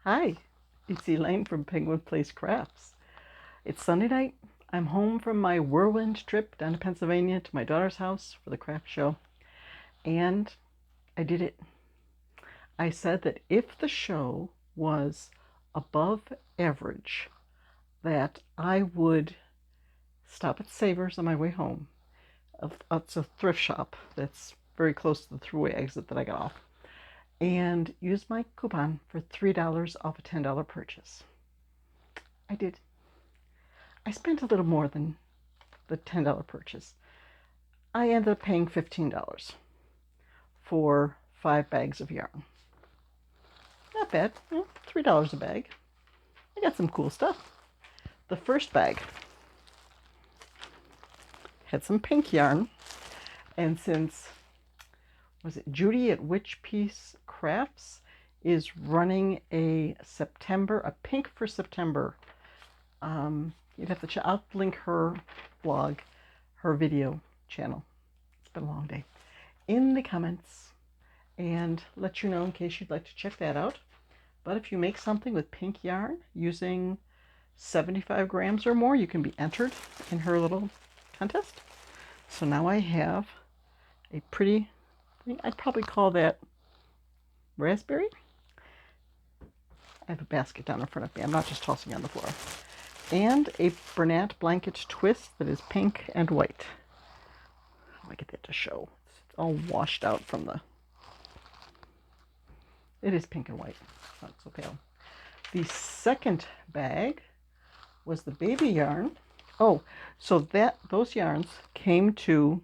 Hi, it's Elaine from Penguin Place Crafts. It's Sunday night. I'm home from my whirlwind trip down to Pennsylvania to my daughter's house for the craft show. And I did it. I said that if the show was above average, that I would stop at Savers on my way home. It's a thrift shop that's very close to the thruway exit that I got off. And use my coupon for $3 off a $10 purchase. I did. I spent a little more than the $10 purchase. I ended up paying $15 for 5 bags of yarn. Not bad, $3 a bag. I got some cool stuff. The first bag had some pink yarn, and since, was it Judy at Witch Piece Crafts is running a pink for September. You'd have to check. I'll link her blog, her video channel. It's been a long day. In the comments, and let you know in case you'd like to check that out. But if you make something with pink yarn using 75 grams or more, you can be entered in her little contest. So now I have a pretty, I'd probably call that raspberry. I have a basket down in front of me. I'm not just tossing it on the floor. And a Bernat blanket twist that is pink and white. How do I get that to show? It's all washed out from the... It is pink and white. It's not so pale. The second bag was the baby yarn. Oh, so those yarns came to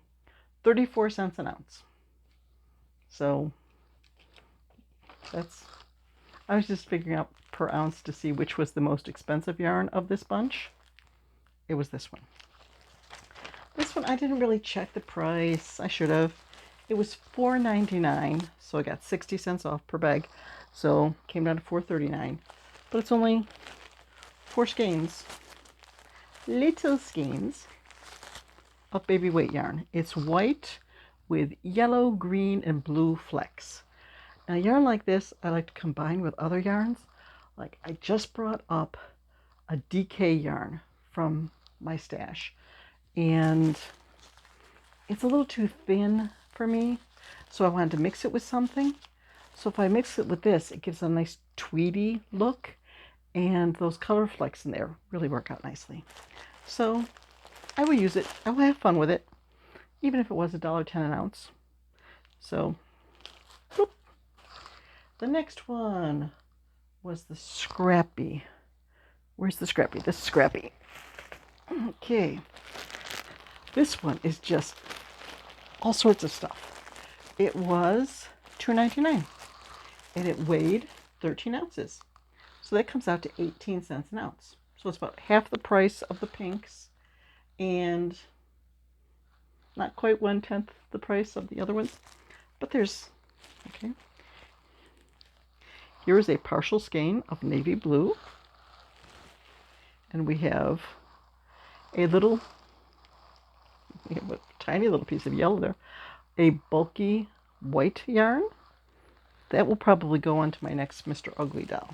34 cents an ounce. So that's... I was just figuring out per ounce to see which was the most expensive yarn of this bunch. It was this one. This one, I didn't really check the price. I should have. It was $4.99, so I got 60 cents off per bag. So came down to $4.39. But it's only 4 skeins. Little skeins of baby weight yarn. It's white with yellow, green, and blue flecks. And a yarn like this, I like to combine with other yarns. Like I just brought up a DK yarn from my stash. And it's a little too thin for me, so I wanted to mix it with something. So if I mix it with this, it gives a nice tweedy look, and those color flecks in there really work out nicely. So I will use it. I will have fun with it, even if it was $1.10 an ounce. So, whoop. The next one was the Scrappy. Where's the Scrappy? This is Scrappy. Okay. This one is just all sorts of stuff. It was $2.99 and it weighed 13 ounces. So that comes out to 18 cents an ounce. So it's about half the price of the pinks and not quite 1/10 the price of the other ones. But there's, okay. Here is a partial skein of navy blue. And we have a tiny little piece of yellow there. A bulky white yarn. That will probably go onto my next Mr. Ugly doll.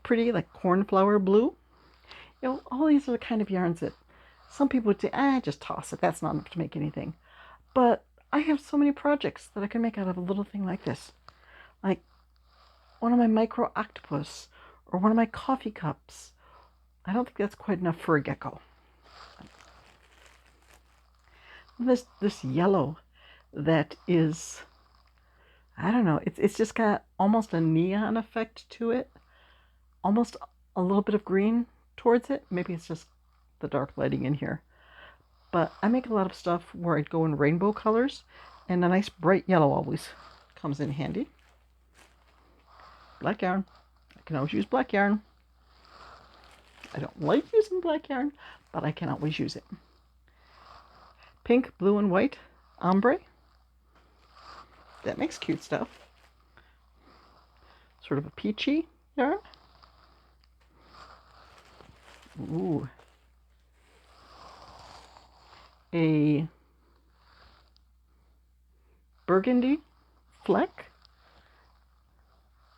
Pretty, like cornflower blue. You know, all these are the kind of yarns that some people would say, just toss it. That's not enough to make anything. But I have so many projects that I can make out of a little thing like this. Like one of my micro octopus or one of my coffee cups. I don't think that's quite enough for a gecko. This yellow that is, I don't know, it's just got almost a neon effect to it. Almost a little bit of green towards it. Maybe it's just the dark lighting in here. But I make a lot of stuff where I go in rainbow colors, and a nice bright yellow always comes in handy. Black yarn. I can always use black yarn. I don't like using black yarn, but I can always use it. Pink, blue, and white ombre. That makes cute stuff. Sort of a peachy yarn. Ooh. A burgundy fleck.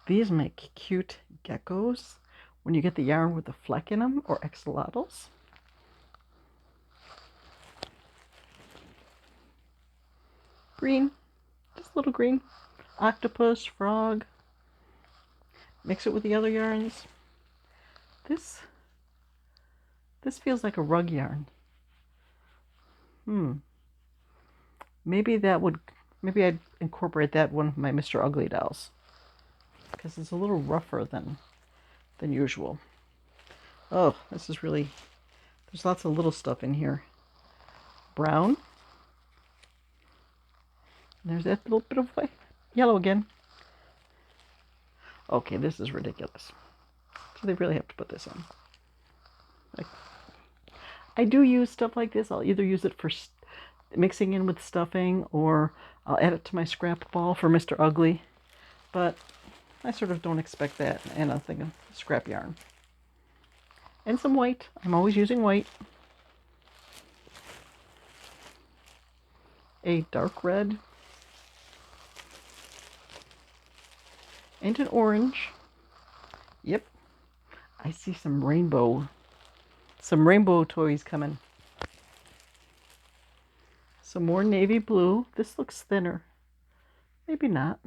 These make cute geckos when you get the yarn with the fleck in them, or axolotls. Green, just a little green. Octopus, frog. Mix it with the other yarns. This feels like a rug yarn. Maybe I'd incorporate that one of my Mr. Ugly dolls, because it's a little rougher than usual. Oh, this is really, there's lots of little stuff in here. Brown. There's that little bit of white. Yellow again. Okay, this is ridiculous. So they really have to put this on. I do use stuff like this. I'll either use it for mixing in with stuffing, or I'll add it to my scrap ball for Mr. Ugly. But I sort of don't expect that in a thing of scrap yarn. And some white. I'm always using white. A dark red. And an orange. Yep. I see some rainbow toys coming. Some more navy blue. This looks thinner. Maybe not.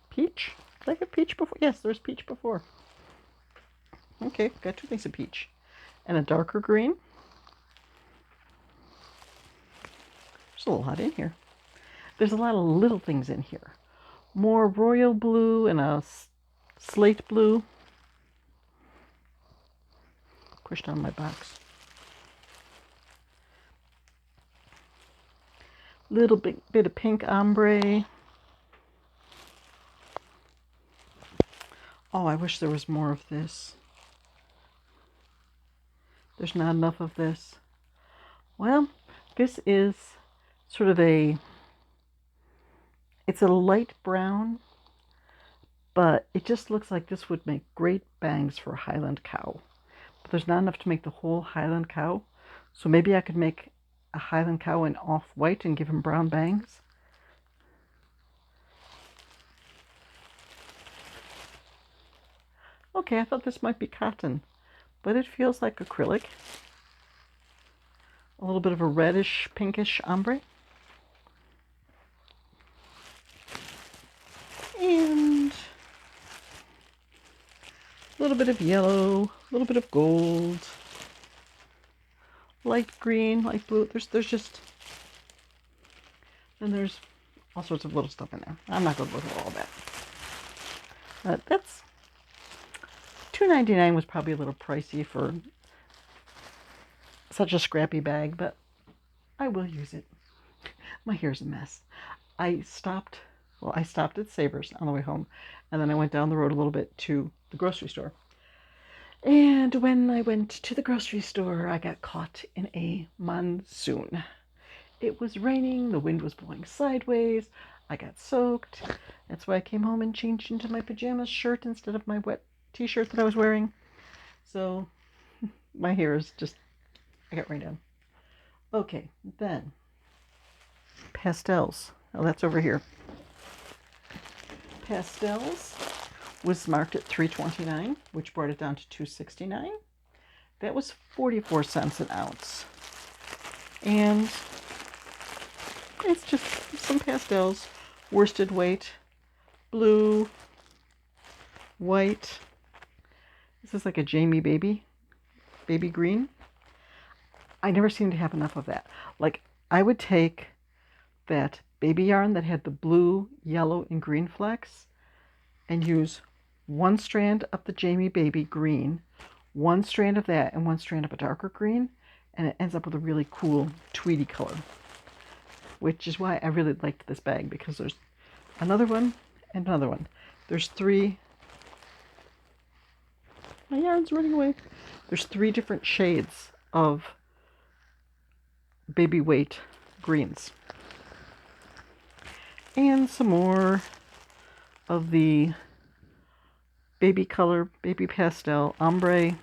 Peach? Did I get peach before? Yes, there's peach before. Okay, got two things of peach. And a darker green. There's a lot in here. There's a lot of little things in here. More royal blue and a slate blue. Pushed down my box. Little bit of pink ombre. Oh, I wish there was more of this. There's not enough of this. Well, this is sort of it's a light brown, but it just looks like this would make great bangs for a Highland cow. But there's not enough to make the whole Highland cow. So maybe I could make a Highland cow in off-white and give him brown bangs. Okay, I thought this might be cotton, but it feels like acrylic. A little bit of a reddish, pinkish ombre. And a little bit of yellow, a little bit of gold, light green, light blue. There's just, and there's all sorts of little stuff in there. I'm not going to look at all that. That's $2.99 was probably a little pricey for such a scrappy bag, but I will use it. My hair's a mess. I stopped at Savers on the way home, and then I went down the road a little bit to the grocery store. And when I went to the grocery store, I got caught in a monsoon. It was raining, the wind was blowing sideways, I got soaked. That's why I came home and changed into my pajamas shirt instead of my wet t-shirt that I was wearing. So my hair is just, I got rained on. Okay, then pastels. Oh, that's over here. Pastels was marked at $3.29, which brought it down to $2.69. That was 44 cents an ounce. And it's just some pastels. Worsted weight, blue, white. This is like a Jamie baby green. I never seem to have enough of that. Like, I would take that baby yarn that had the blue, yellow, and green flecks and use one strand of the Jamie baby green, one strand of that, and one strand of a darker green, and it ends up with a really cool tweedy color, which is why I really liked this bag, because there's another one and another one. There's three. My yarn's running away. There's 3 different shades of baby weight greens. And some more of the baby color, baby pastel, ombre.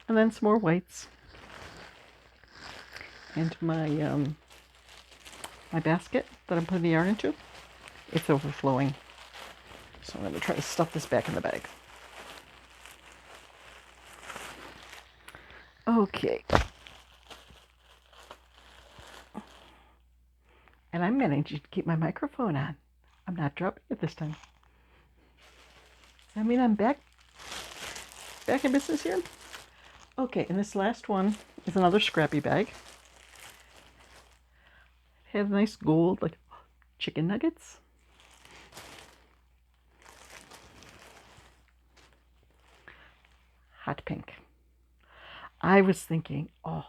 And then some more whites. And my my basket that I'm putting the yarn into, it's overflowing. So I'm going to try to stuff this back in the bag. Okay. And I'm managing to keep my microphone on. I'm not dropping it this time. I mean, I'm back in business here. Okay, and this last one is another scrappy bag. It has nice gold, like chicken nuggets. Hot pink. I was thinking, oh,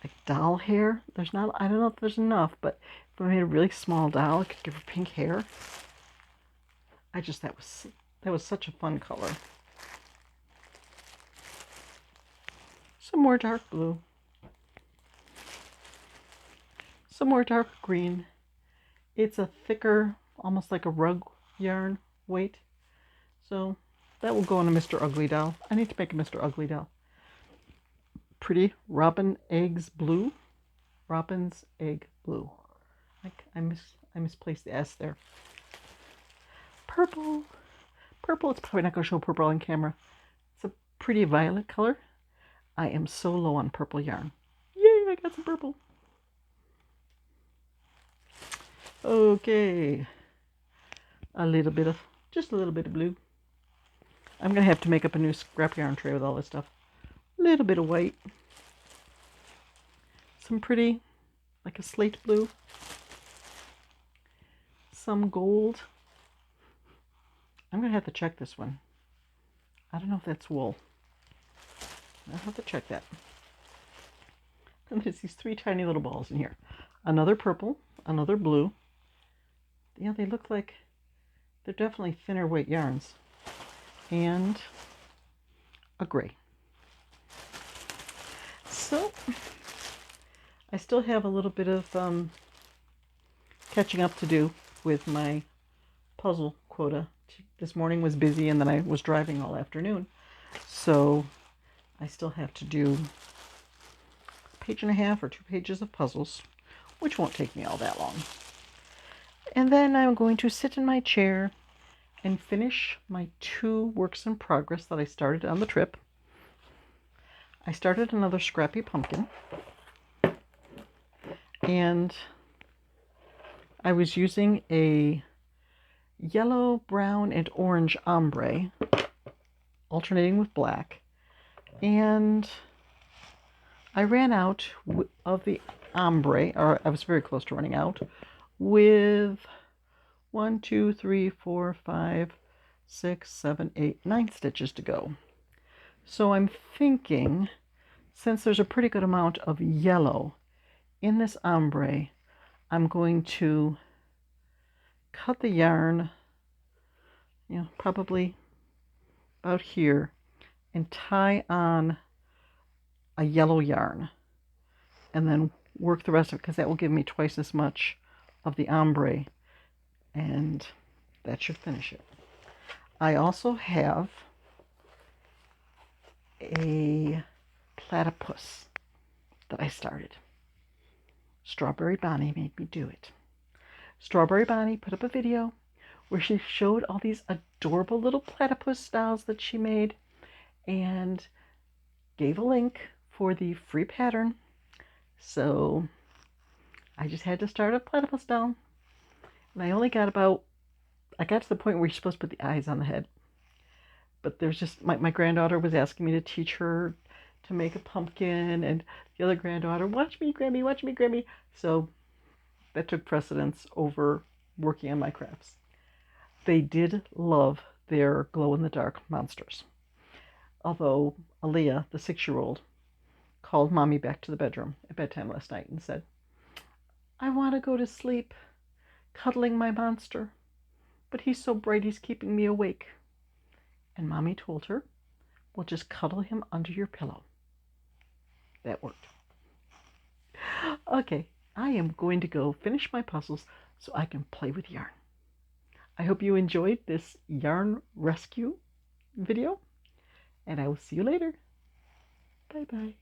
like doll hair. There's not, I don't know if there's enough, but if I made a really small doll, I could give her pink hair. That was such a fun color. Some more dark blue. Some more dark green. It's a thicker, almost like a rug yarn weight. So that will go on a Mr. Ugly doll. I need to make a Mr. Ugly doll. Pretty robin eggs blue. Robin's egg blue. I misplaced the S there. Purple. Purple, it's probably not going to show purple on camera. It's a pretty violet color. I am so low on purple yarn. Yay, I got some purple. Okay. Just a little bit of blue. I'm going to have to make up a new scrap yarn tray with all this stuff. A little bit of white. Some pretty, like a slate blue. Some gold. I'm going to have to check this one. I don't know if that's wool. I'll have to check that. And there's these 3 tiny little balls in here. Another purple, another blue. Yeah, they look like they're definitely thinner weight yarns. And a gray. So I still have a little bit of catching up to do with my puzzle quota. This morning was busy and then I was driving all afternoon. So I still have to do a page and a half or 2 pages of puzzles, which won't take me all that long. And then I'm going to sit in my chair and finish my 2 works in progress that I started on the trip. I started another scrappy pumpkin, and I was using a yellow, brown, and orange ombre, alternating with black, and I ran out of the ombre, or I was very close to running out, with 1, 2, 3, 4, 5, 6, 7, 8, 9 stitches to go. So I'm thinking, since there's a pretty good amount of yellow in this ombre, I'm going to cut the yarn, probably about here, and tie on a yellow yarn, and then work the rest of it, because that will give me twice as much of the ombre, and that should finish it. I also have a platypus that I started. Strawberry Bonnie made me do it. Strawberry Bonnie put up a video where she showed all these adorable little platypus dolls that she made and gave a link for the free pattern. So I just had to start a platypus doll. And I only got I got to the point where you're supposed to put the eyes on the head. But there's just, my granddaughter was asking me to teach her to make a pumpkin, and the other granddaughter, watch me, Grammy, watch me, Grammy. So that took precedence over working on my crafts. They did love their glow-in-the-dark monsters. Although Aaliyah, the 6-year-old, called Mommy back to the bedroom at bedtime last night and said, I want to go to sleep cuddling my monster, but he's so bright he's keeping me awake. And Mommy told her, well, just cuddle him under your pillow. That worked. Okay, I am going to go finish my puzzles so I can play with yarn. I hope you enjoyed this yarn rescue video, and I will see you later. Bye-bye.